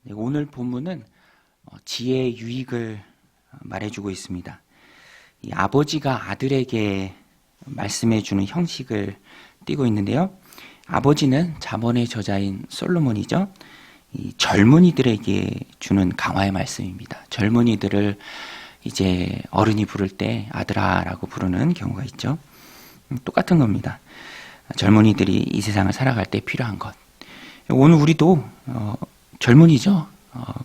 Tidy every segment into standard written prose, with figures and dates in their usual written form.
네, 오늘 본문은 지혜의 유익을 말해주고 있습니다. 이 아버지가 아들에게 말씀해주는 형식을 띠고 있는데요. 아버지는 잠언의 저자인 솔로몬이죠. 이 젊은이들에게 주는 강화의 말씀입니다. 젊은이들을 이제 어른이 부를 때 아들아라고 부르는 경우가 있죠. 똑같은 겁니다. 젊은이들이 이 세상을 살아갈 때 필요한 것. 오늘 우리도 젊은이죠.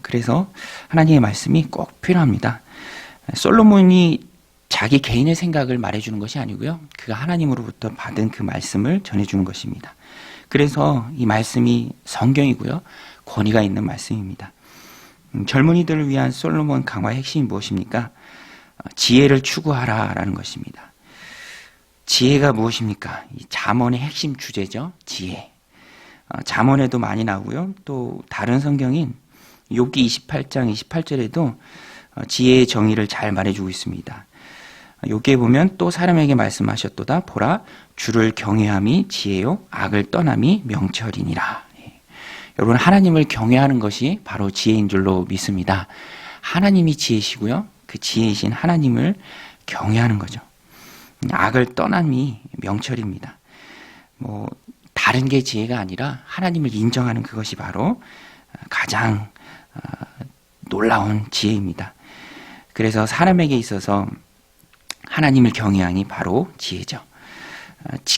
그래서 하나님의 말씀이 꼭 필요합니다. 솔로몬이 자기 개인의 생각을 말해주는 것이 아니고요. 그가 하나님으로부터 받은 그 말씀을 전해주는 것입니다. 그래서 이 말씀이 성경이고요. 권위가 있는 말씀입니다. 젊은이들을 위한 솔로몬 강화의 핵심이 무엇입니까? 지혜를 추구하라라는 것입니다. 지혜가 무엇입니까? 이 잠언의 핵심 주제죠. 지혜. 잠언에도 많이 나오고요. 또 다른 성경인 욥기 28장 28절에도 지혜의 정의를 잘 말해주고 있습니다. 욥기에 보면 또 사람에게 말씀하셨도다. 보라, 주를 경외함이 지혜요, 악을 떠남이 명철이니라. 여러분, 하나님을 경외하는 것이 바로 지혜인 줄로 믿습니다. 하나님이 지혜시고요. 그 지혜이신 하나님을 경외하는 거죠. 악을 떠남이 명철입니다. 다른 게 지혜가 아니라 하나님을 인정하는 그것이 바로 가장 놀라운 지혜입니다. 그래서 사람에게 있어서 하나님을 경외하니 바로 지혜죠.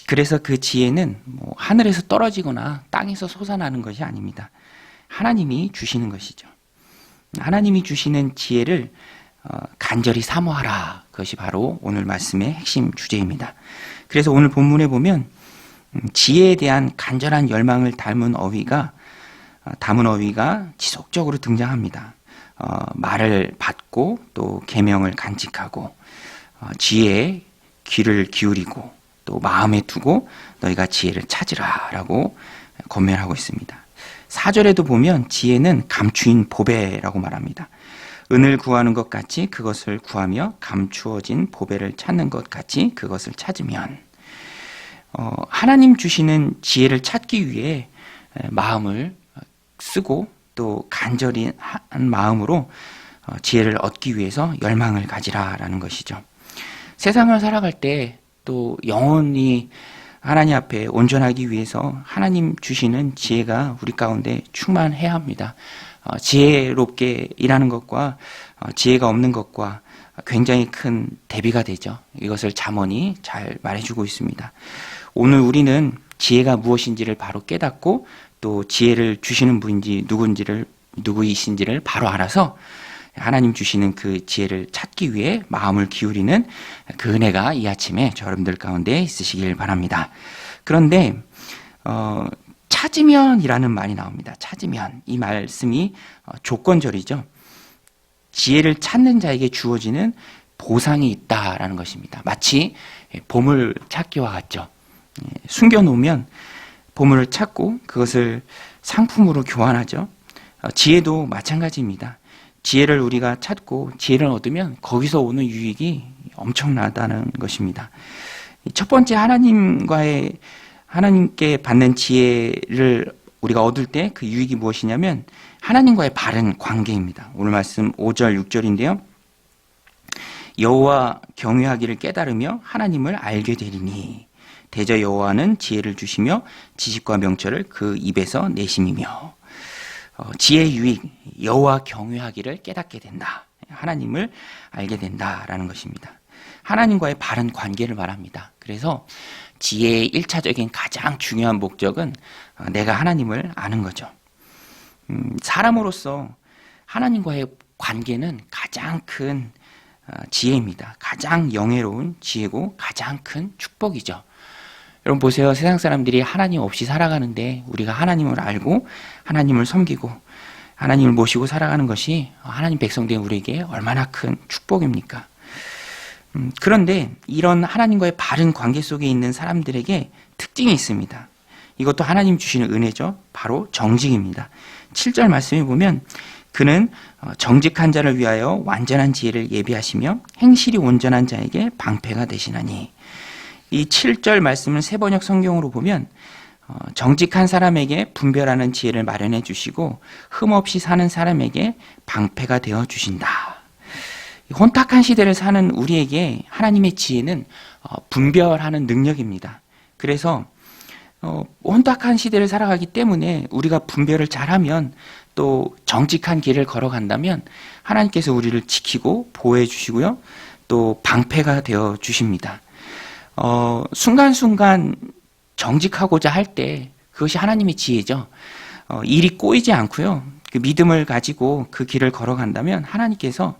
그래서 그 지혜는 하늘에서 떨어지거나 땅에서 솟아나는 것이 아닙니다. 하나님이 주시는 것이죠. 하나님이 주시는 지혜를 간절히 사모하라. 그것이 바로 오늘 말씀의 핵심 주제입니다. 그래서 오늘 본문에 보면 지혜에 대한 간절한 열망을 담은 어휘가 지속적으로 등장합니다. 말을 받고 또 계명을 간직하고 지혜에 귀를 기울이고 또 마음에 두고 너희가 지혜를 찾으라 라고 권면하고 있습니다. 4절에도 보면 지혜는 감추인 보배라고 말합니다. 은을 구하는 것 같이 그것을 구하며 감추어진 보배를 찾는 것 같이 그것을 찾으면 하나님 주시는 지혜를 찾기 위해 마음을 쓰고 또 간절히 한 마음으로 지혜를 얻기 위해서 열망을 가지라라는 것이죠. 세상을 살아갈 때 또 영원히 하나님 앞에 온전하기 위해서 하나님 주시는 지혜가 우리 가운데 충만해야 합니다. 지혜롭게 일하는 것과 지혜가 없는 것과 굉장히 큰 대비가 되죠. 이것을 잠언이 잘 말해주고 있습니다. 오늘 우리는 지혜가 무엇인지를 바로 깨닫고 또 지혜를 주시는 분인지 누구이신지를 바로 알아서 하나님 주시는 그 지혜를 찾기 위해 마음을 기울이는 그 은혜가 이 아침에 여러분들 가운데 있으시길 바랍니다. 그런데 찾으면이라는 말이 나옵니다. 찾으면, 이 말씀이 조건절이죠. 지혜를 찾는 자에게 주어지는 보상이 있다라는 것입니다. 마치 보물 찾기와 같죠. 숨겨놓으면 보물을 찾고 그것을 상품으로 교환하죠. 지혜도 마찬가지입니다. 지혜를 우리가 찾고 지혜를 얻으면 거기서 오는 유익이 엄청나다는 것입니다. 첫 번째, 하나님께 받는 지혜를 우리가 얻을 때 그 유익이 무엇이냐면 하나님과의 바른 관계입니다. 오늘 말씀 5절 6절인데요. 여호와 경외하기를 깨달으며 하나님을 알게 되리니 대저 여호와는 지혜를 주시며 지식과 명철을 그 입에서 내심이며. 지혜의 유익, 여호와 경외하기를 깨닫게 된다. 하나님을 알게 된다라는 것입니다. 하나님과의 바른 관계를 말합니다. 그래서 지혜의 1차적인 가장 중요한 목적은 내가 하나님을 아는 거죠. 사람으로서 하나님과의 관계는 가장 큰 지혜입니다. 가장 영예로운 지혜고 가장 큰 축복이죠. 여러분 보세요. 세상 사람들이 하나님 없이 살아가는데 우리가 하나님을 알고 하나님을 섬기고 하나님을 모시고 살아가는 것이 하나님 백성된 우리에게 얼마나 큰 축복입니까? 그런데 이런 하나님과의 바른 관계 속에 있는 사람들에게 특징이 있습니다. 이것도 하나님 주시는 은혜죠. 바로 정직입니다. 7절 말씀에 보면 그는 정직한 자를 위하여 완전한 지혜를 예비하시며 행실이 온전한 자에게 방패가 되시나니. 이 7절 말씀은 세번역 성경으로 보면 정직한 사람에게 분별하는 지혜를 마련해 주시고 흠없이 사는 사람에게 방패가 되어 주신다. 혼탁한 시대를 사는 우리에게 하나님의 지혜는 분별하는 능력입니다. 그래서 혼탁한 시대를 살아가기 때문에 우리가 분별을 잘하면 또 정직한 길을 걸어간다면 하나님께서 우리를 지키고 보호해 주시고요. 또 방패가 되어 주십니다. 순간순간 정직하고자 할 때 그것이 하나님의 지혜죠. 일이 꼬이지 않고요. 그 믿음을 가지고 그 길을 걸어간다면 하나님께서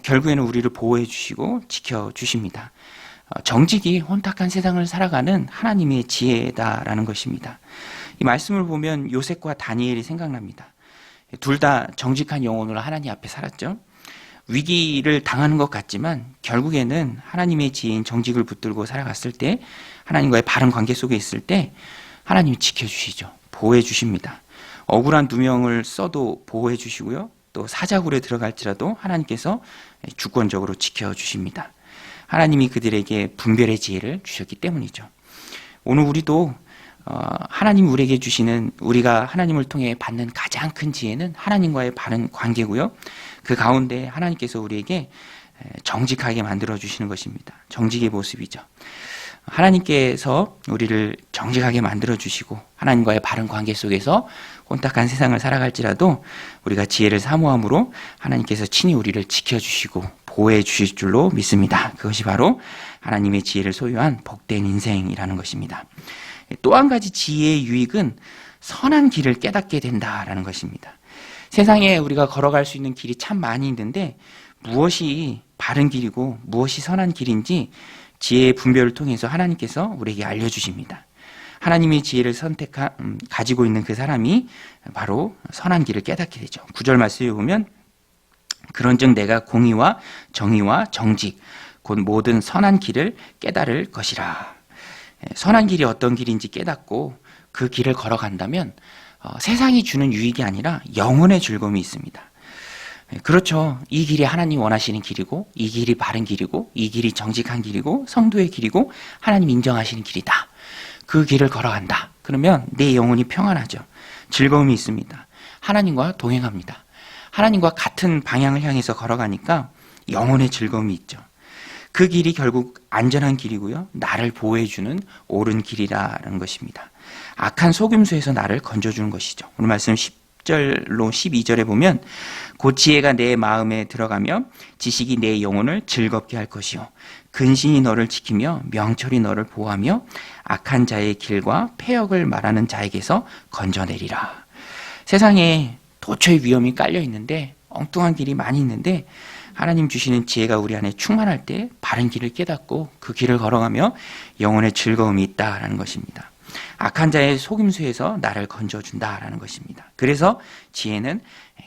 결국에는 우리를 보호해 주시고 지켜 주십니다. 정직이 혼탁한 세상을 살아가는 하나님의 지혜다라는 것입니다. 이 말씀을 보면 요셉과 다니엘이 생각납니다. 둘 다 정직한 영혼으로 하나님 앞에 살았죠. 위기를 당하는 것 같지만 결국에는 하나님의 지혜인 정직을 붙들고 살아갔을 때 하나님과의 바른 관계 속에 있을 때 하나님이 지켜주시죠. 보호해 주십니다. 억울한 누명을 써도 보호해 주시고요. 또 사자굴에 들어갈지라도 하나님께서 주권적으로 지켜주십니다. 하나님이 그들에게 분별의 지혜를 주셨기 때문이죠. 오늘 우리도 하나님 우리에게 주시는 우리가 하나님을 통해 받는 가장 큰 지혜는 하나님과의 바른 관계고요. 그 가운데 하나님께서 우리에게 정직하게 만들어 주시는 것입니다. 정직의 모습이죠. 하나님께서 우리를 정직하게 만들어 주시고 하나님과의 바른 관계 속에서 혼탁한 세상을 살아갈지라도 우리가 지혜를 사모함으로 하나님께서 친히 우리를 지켜주시고 보호해 주실 줄로 믿습니다. 그것이 바로 하나님의 지혜를 소유한 복된 인생이라는 것입니다. 또 한 가지 지혜의 유익은 선한 길을 깨닫게 된다라는 것입니다. 세상에 우리가 걸어갈 수 있는 길이 참 많이 있는데 무엇이 바른 길이고 무엇이 선한 길인지 지혜의 분별을 통해서 하나님께서 우리에게 알려주십니다. 하나님의 지혜를 가지고 있는 그 사람이 바로 선한 길을 깨닫게 되죠. 9절 말씀에 보면 그런즉 내가 공의와 정의와 정직 곧 모든 선한 길을 깨달을 것이라. 선한 길이 어떤 길인지 깨닫고 그 길을 걸어간다면 세상이 주는 유익이 아니라 영혼의 즐거움이 있습니다. 그렇죠. 이 길이 하나님 원하시는 길이고 이 길이 바른 길이고 이 길이 정직한 길이고 성도의 길이고 하나님 인정하시는 길이다. 그 길을 걸어간다. 그러면 내 영혼이 평안하죠. 즐거움이 있습니다. 하나님과 동행합니다. 하나님과 같은 방향을 향해서 걸어가니까 영혼의 즐거움이 있죠. 그 길이 결국 안전한 길이고요. 나를 보호해주는 옳은 길이라는 것입니다. 악한 속임수에서 나를 건져주는 것이죠. 오늘 말씀 10절로 12절에 보면 곧 지혜가 내 마음에 들어가며 지식이 내 영혼을 즐겁게 할 것이요 근신이 너를 지키며 명철이 너를 보호하며 악한 자의 길과 패역을 말하는 자에게서 건져내리라. 세상에 도처에 위험이 깔려 있는데 엉뚱한 길이 많이 있는데 하나님 주시는 지혜가 우리 안에 충만할 때 바른 길을 깨닫고 그 길을 걸어가며 영혼의 즐거움이 있다라는 것입니다. 악한 자의 속임수에서 나를 건져준다라는 것입니다. 그래서 지혜는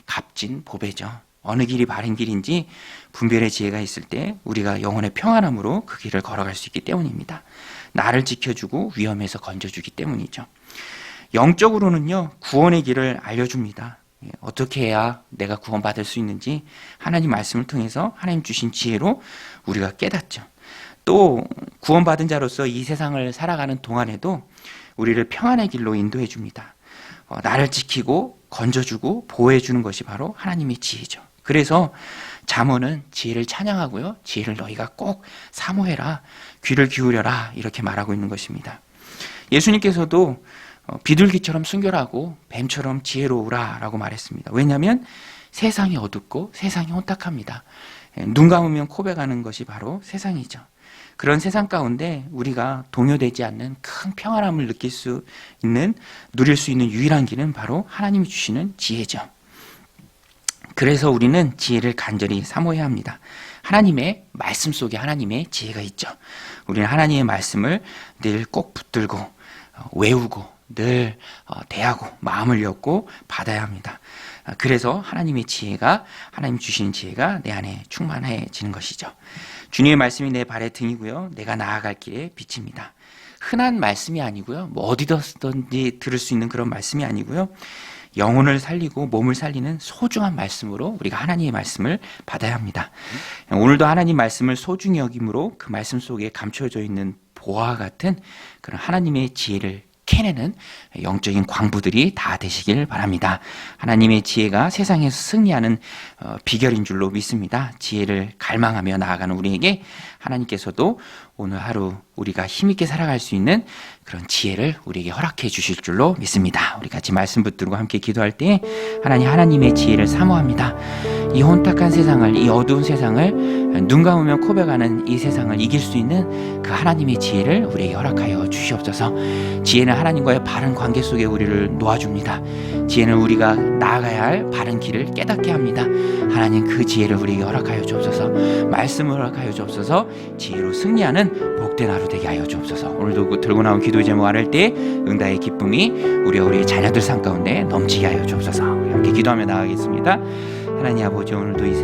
값진 보배죠. 어느 길이 바른 길인지 분별의 지혜가 있을 때 우리가 영혼의 평안함으로 그 길을 걸어갈 수 있기 때문입니다. 나를 지켜주고 위험에서 건져주기 때문이죠. 영적으로는요, 구원의 길을 알려줍니다. 어떻게 해야 내가 구원받을 수 있는지 하나님 말씀을 통해서 하나님 주신 지혜로 우리가 깨닫죠. 또 구원받은 자로서 이 세상을 살아가는 동안에도 우리를 평안의 길로 인도해 줍니다. 나를 지키고 건져주고 보호해 주는 것이 바로 하나님의 지혜죠. 그래서 잠언은 지혜를 찬양하고요. 지혜를 너희가 꼭 사모해라. 귀를 기울여라. 이렇게 말하고 있는 것입니다. 예수님께서도 비둘기처럼 순결하고 뱀처럼 지혜로우라 라고 말했습니다. 왜냐하면 세상이 어둡고 세상이 혼탁합니다. 눈 감으면 코베가는 것이 바로 세상이죠. 그런 세상 가운데 우리가 동요되지 않는 큰 평안함을 누릴 수 있는 유일한 길은 바로 하나님이 주시는 지혜죠. 그래서 우리는 지혜를 간절히 사모해야 합니다. 하나님의 말씀 속에 하나님의 지혜가 있죠. 우리는 하나님의 말씀을 늘 꼭 붙들고 외우고 늘 대하고 마음을 엮고 받아야 합니다. 그래서 하나님의 지혜가 하나님 주시는 지혜가 내 안에 충만해지는 것이죠. 주님의 말씀이 내 발의 등이고요. 내가 나아갈 길의 빛입니다. 흔한 말씀이 아니고요. 어디서든지 들을 수 있는 그런 말씀이 아니고요. 영혼을 살리고 몸을 살리는 소중한 말씀으로 우리가 하나님의 말씀을 받아야 합니다. 오늘도 하나님 말씀을 소중히 여김으로 그 말씀 속에 감춰져 있는 보화와 같은 그런 하나님의 지혜를 캐내는 영적인 광부들이 다 되시길 바랍니다. 하나님의 지혜가 세상에서 승리하는 비결인 줄로 믿습니다. 지혜를 갈망하며 나아가는 우리에게 하나님께서도 오늘 하루 우리가 힘있게 살아갈 수 있는 그런 지혜를 우리에게 허락해 주실 줄로 믿습니다. 우리 같이 말씀 붙들고 함께 기도할 때 하나님의 지혜를 사모합니다. 이 혼탁한 세상을, 이 어두운 세상을, 눈 감으면 코백하는 이 세상을 이길 수 있는 그 하나님의 지혜를 우리에게 허락하여 주시옵소서. 지혜는 하나님과의 바른 관계 속에 우리를 놓아줍니다. 지혜는 우리가 나아가야 할 바른 길을 깨닫게 합니다. 하나님 그 지혜를 우리에게 허락하여 주옵소서. 말씀을 허락하여 주옵소서. 지혜로 승리하는 복된 하루 되게 하여 주옵소서. 오늘도 들고 나온 기도의 제목 아를 때 응답의 기쁨이 우리의 자녀들 삶 가운데 넘치게 하여 주옵소서. 우리 함께 기도하며 나아가겠습니다. 하나님 아버지, 오늘도 이